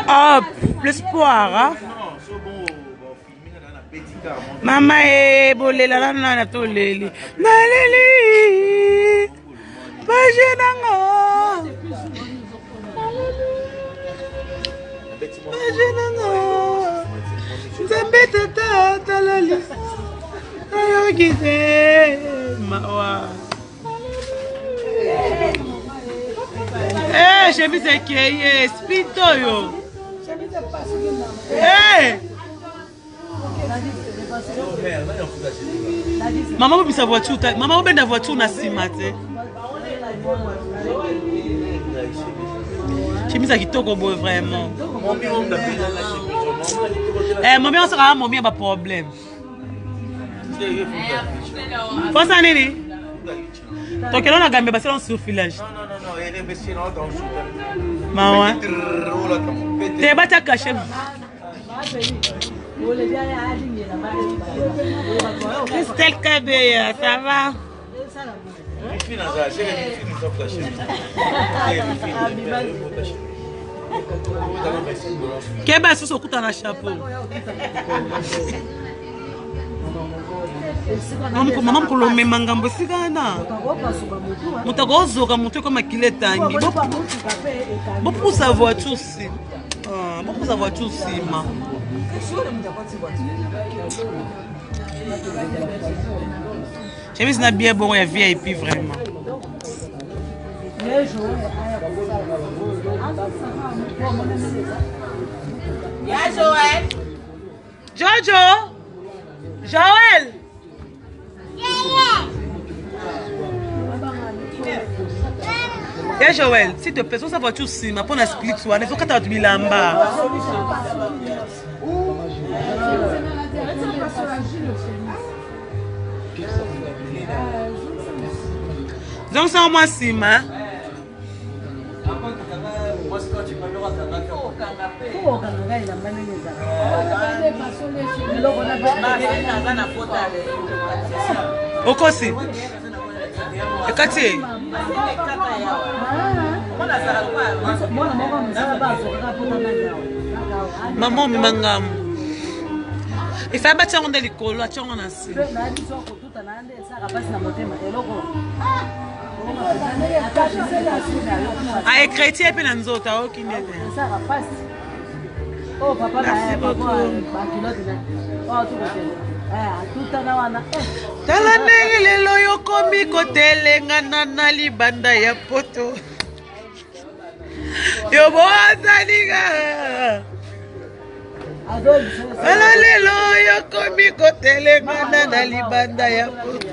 Ah, l'espoir. Maman est bolela la nana to leli. Naleli. Bajenanga. Bajenanga. Nzambe tata talali. Ayo gide. Mawa. Eh, chemise keye, spito yo. Eh. Maman vous sa voiture, maman vous benda voiture na simate. Chemise kitoko boy vraiment. Eh, maman on sera maman pas problème. Faut ça nini? Donc là on a gagné parce qu'on sur filage. Maman. T'es pas ta caché. Christelle Kabeya, ça va? Keba sous au couteau na chapeau. Maman kolome mangambo sikana. Mutagozo mutu kama kile tangi. Beaucoup sa voiture si. Beaucoup sa voiture si ma. Chemise na bien bon ya VIP vraiment. Ya Joël. Jojo. Joël. Yeah, Joël, s'il te plaît, sa voiture si ma pona split soit, il faut que tu aies bilamba. Donc ça moi si ma. Okosi. Ekati. Maman mi mangam. Il fait battre on les colo, tu on a si. Ah, et chrétien puis nanzota o kinete. Oh papa na papa tala ndenge lelo yokomi kotelengana na libanda ya poto yobo azaliga tala lelo yokomi kotelengana na libanda ya poto